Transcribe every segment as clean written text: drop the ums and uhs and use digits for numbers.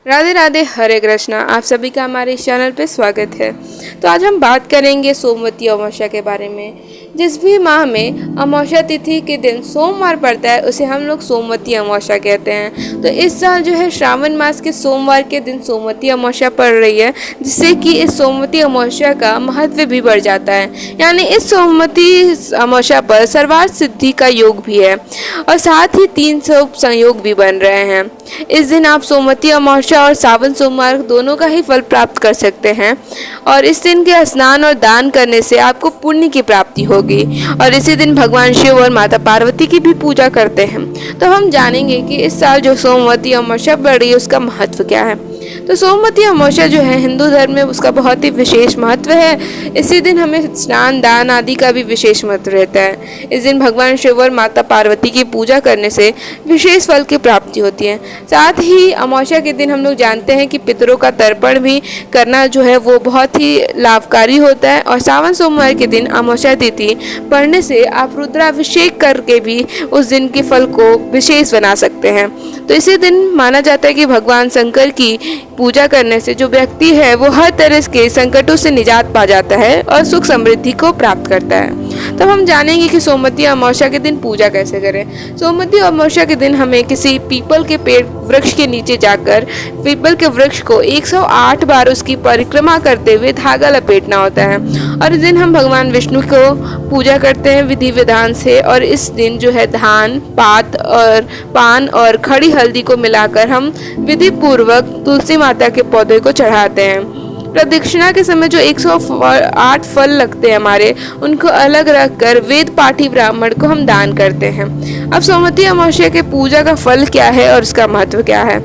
राधे राधे, हरे कृष्णा। आप सभी का हमारे इस चैनल पे स्वागत है। तो आज हम बात करेंगे सोमवती अमावस्या के बारे में। जिस भी माह में अमावस्या तिथि के दिन सोमवार पड़ता है उसे हम लोग सोमवती अमावस्या कहते हैं। तो इस साल जो है श्रावण मास के सोमवार के दिन सोमवती अमावस्या पड़ रही है, जिससे कि इस सोमवती अमावस्या का महत्व भी बढ़ जाता है। यानी इस सोमवती अमावस्या पर सर्वार्थ सिद्धि का योग भी है और साथ ही 3 शुभ संयोग भी बन रहे हैं। इस दिन आप सोमवती अमावस्या और सावन सोमवार दोनों का ही फल प्राप्त कर सकते हैं और इस दिन के स्नान और दान करने से आपको पुण्य की प्राप्ति होगी। और इसी दिन भगवान शिव और माता पार्वती की भी पूजा करते हैं। तो हम जानेंगे कि इस साल जो सोमवती अमावस्या पड़ रही है उसका महत्व क्या है। तो सोमवती अमावस्या जो है हिंदू धर्म में उसका बहुत ही विशेष महत्व है। इसी दिन हमें स्नान दान आदि का भी विशेष महत्व रहता है। इस दिन भगवान शिव और माता पार्वती की पूजा करने से विशेष फल की प्राप्ति होती है। साथ ही अमावस्या के दिन हम लोग जानते हैं कि पितरों का तर्पण भी करना जो है वो बहुत ही लाभकारी होता है। और सावन सोमवार के दिन अमावस्या तिथि पढ़ने से आप रुद्राभिषेक करके भी उस दिन के फल को विशेष बना सकते हैं। तो इसी दिन माना जाता है कि भगवान शंकर की पूजा करने से जो व्यक्ति है वो हर तरह के संकटों से निजात पा जाता है और सुख समृद्धि को प्राप्त करता है। तब हम जानेंगे कि सोमवती अमावस्या के दिन पूजा कैसे करें। सोमवती अमावस्या के दिन हमें किसी पीपल के पेड़ वृक्ष के नीचे जाकर पीपल के वृक्ष को 108 बार उसकी परिक्रमा करते हुए धागा लपेटना होता है। और इस दिन हम भगवान विष्णु को पूजा करते हैं विधि विधान से। और इस दिन जो है धान पात और पान और खड़ी हल्दी को मिलाकर हम विधि पूर्वक तुलसी माता के पौधे को चढ़ाते हैं। प्रदक्षिणा के समय जो 108 फल लगते हैं हमारे, उनको अलग रख कर वेद पाठी ब्राह्मण को हम दान करते हैं। अब सोमवती अमावस्या के पूजा का फल क्या है और उसका महत्व क्या है।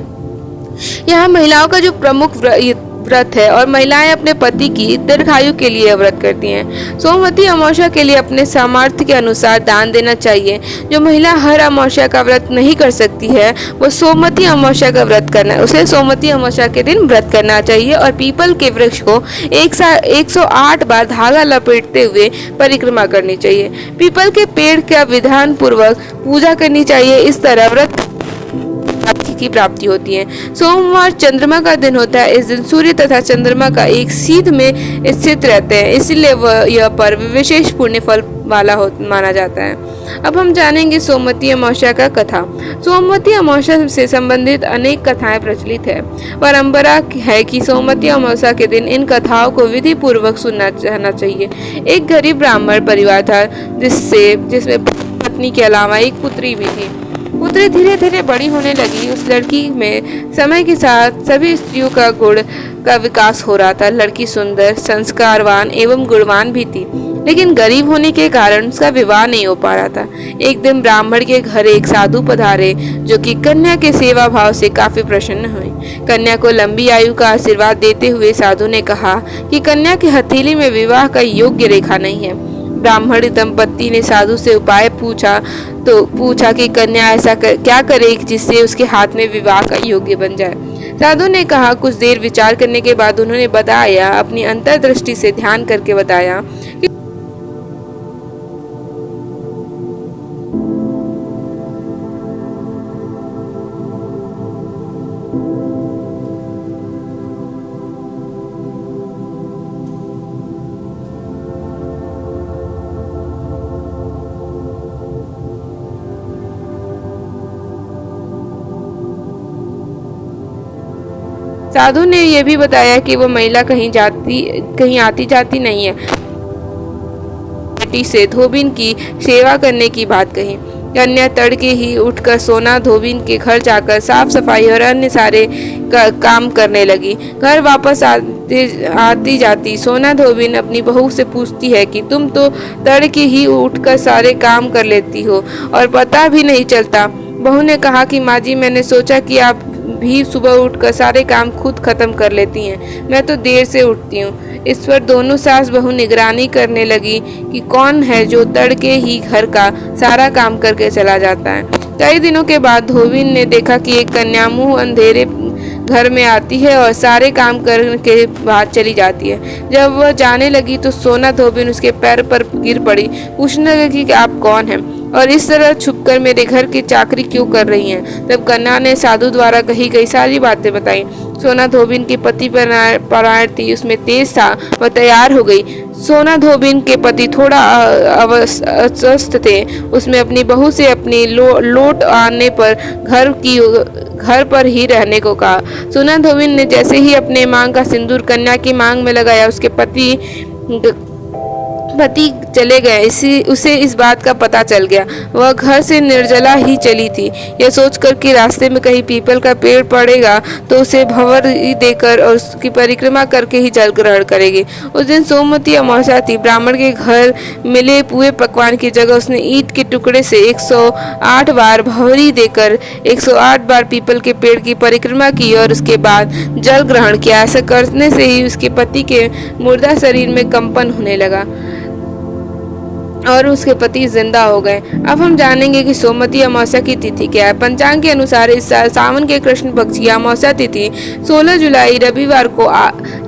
यहाँ महिलाओं का जो प्रमुख व्रत है और महिलाएं अपने पति की दीर्घायु के लिए व्रत करती हैं। सोमवती अमावस्या के लिए अपने सामर्थ्य के अनुसार दान देना चाहिए। जो महिला हर अमावस्या का व्रत नहीं कर सकती है वो सोमवती अमावस्या का व्रत करना है, उसे सोमवती अमावस्या के दिन व्रत करना चाहिए और पीपल के वृक्ष को 108 बार धागा लपेटते हुए परिक्रमा करनी चाहिए। पीपल के पेड़ का विधान पूर्वक पूजा करनी चाहिए। इस तरह व्रत की प्राप्ति होती है। सोमवार चंद्रमा का दिन होता है। इस दिन सूर्य तथा चंद्रमा का एक सीध में स्थित रहते हैं, इसलिए यह पर्व विशेष पुण्य फल वाला माना जाता है। अब हम जानेंगे सोमवती अमावस्या का कथा। सोमवती अमावस्या से संबंधित अनेक कथाएं प्रचलित है। परंपरा है कि सोमवती अमावस्या के दिन इन कथाओं को विधि पूर्वक सुनना चाहिए। एक गरीब ब्राह्मण परिवार था जिसमें पत्नी के अलावा एक पुत्री भी थी। पुत्री धीरे धीरे बड़ी होने लगी। उस लड़की में समय के साथ सभी स्त्रियों का गुण का विकास हो रहा था। लड़की सुंदर, संस्कारवान एवं गुणवान भी थी, लेकिन गरीब होने के कारण उसका विवाह नहीं हो पा रहा था। एक दिन ब्राह्मण के घर एक साधु पधारे जो कि कन्या के सेवा भाव से काफी प्रसन्न हुए। कन्या को लंबी आयु का आशीर्वाद देते हुए साधु ने कहा कि कन्या की हथेली में विवाह का योग्य रेखा नहीं है। ब्राह्मण दंपत्ति ने साधु से उपाय पूछा कि कन्या ऐसा क्या करे जिससे उसके हाथ में विवाह का योग्य बन जाए। साधु ने कहा। कुछ देर विचार करने के बाद उन्होंने बताया, अपनी अंतर्दृष्टि से ध्यान करके बताया कि साधु ने यह भी बताया कि वो महिला कहीं आती जाती नहीं है। बेटी से धोबिन की सेवा करने की बात कही। कन्या तड़के ही उठकर सोना धोबिन के घर जाकर साफ सफाई और अन्य सारे काम करने लगी। घर वापस आती जाती सोना धोबिन अपनी बहू से पूछती है कि तुम तो तड़के ही उठकर सारे काम कर लेती हो और पता भी नहीं चलता। बहू ने कहा कि माँ जी, मैंने सोचा कि आप भी सुबह उठकर सारे काम खुद खत्म कर लेती हैं, मैं तो देर से उठती हूँ। इस पर दोनों सास बहू निगरानी करने लगी कि कौन है जो तड़के ही घर का सारा काम करके चला जाता है। कई दिनों के बाद धोबिन ने देखा कि एक कन्या मुंह अंधेरे घर में आती है और सारे काम करने के बाद चली जाती है। जब वह जाने लगी तो सोना धोबिन उसके पैर पर गिर पड़ी। पूछने लगी कि आप कौन हैं। और इस तरह छुपकर मेरे घर की चाकरी क्यों कर रही हैं? तब कन्या ने साधु द्वारा कही गई सारी बातें बताई। सोना धोबिन के पति परायण थी, उसमें तेज था, वह तैयार हो गई। सोना धोबिन के पति थोड़ा अस्वस्थ थे। उसमें अपनी बहू से अपनी लौट आने पर घर पर ही रहने को कहा। सोना धोबिन ने जैसे ही अपने मांग का सिंदूर कन्या की मांग में लगाया, उसके पति चले गए। उसे इस बात का पता चल गया। वह घर से निर्जला ही चली थी, यह सोचकर कि रास्ते में कहीं पीपल का पेड़ पड़ेगा तो उसे भंवर देकर और उसकी परिक्रमा करके ही जल ग्रहण करेगी। उस दिन सोमवती अमावस्या थी। ब्राह्मण के घर मिले पुए पकवान की जगह उसने ईंट के टुकड़े से 108 बार भंवरी देकर 108 बार पीपल के पेड़ की परिक्रमा की और उसके बाद जल ग्रहण किया। ऐसा करने से ही उसके पति के मुर्दा शरीर में कंपन होने लगा और उसके पति जिंदा हो गए। अब हम जानेंगे कि सोमवती अमावस्या की तिथि क्या है। पंचांग के अनुसार इस साल सावन के कृष्ण पक्ष की अमावस्या तिथि 16 जुलाई रविवार को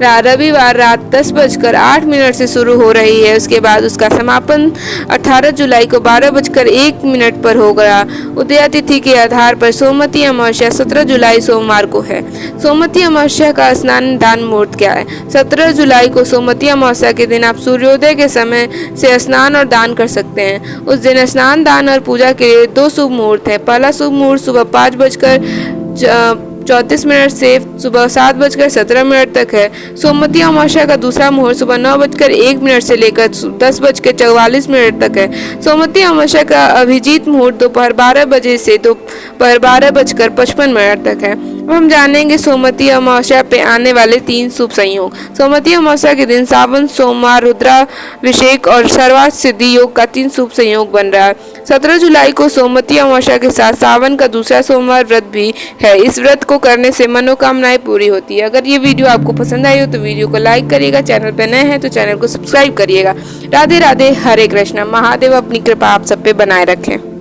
रविवार रात 10:08 से शुरू हो रही है। उसके बाद उसका समापन 18 जुलाई को 12:01 पर हो गया। उदया तिथि के आधार पर सोमवती अमावस्या 17 जुलाई सोमवार को है। सोमवती अमावस्या का स्नान दान मुहूर्त क्या है? 17 जुलाई को सोमवती अमावस्या के दिन आप सूर्योदय के समय से स्नान और दान कर सकते हैं। उस दिन स्नान दान और पूजा के लिए 2 शुभ मुहूर्त है। पहला शुभ मुहूर्त सुबह 5:34 से सुबह 7:17 तक है। सोमवती अमावस्या का दूसरा मुहूर्त सुबह 9:01 से लेकर 10:44 तक है। सोमवती अमावस्या का अभिजीत मुहूर्त दोपहर 12 बजे से दोपहर 12:55 तक है। अब हम जानेंगे सोमवती अमावस्या पे आने वाले 3 शुभ संयोग। सोमवती अमावस्या के दिन सावन सोमवार रुद्राभिषेक और सर्वार्थ सिद्धि योग का 3 शुभ संयोग बन रहा है। 17 जुलाई को सोमवती अमावस्या के साथ सावन का दूसरा सोमवार व्रत भी है। इस व्रत को करने से मनोकामनाएं पूरी होती है। अगर ये वीडियो आपको पसंद आई हो तो वीडियो को लाइक करिएगा, चैनल पर नए हैं तो चैनल को सब्सक्राइब करिएगा। राधे राधे, हरे कृष्णा। महादेव अपनी कृपा आप सब पे बनाए रखें।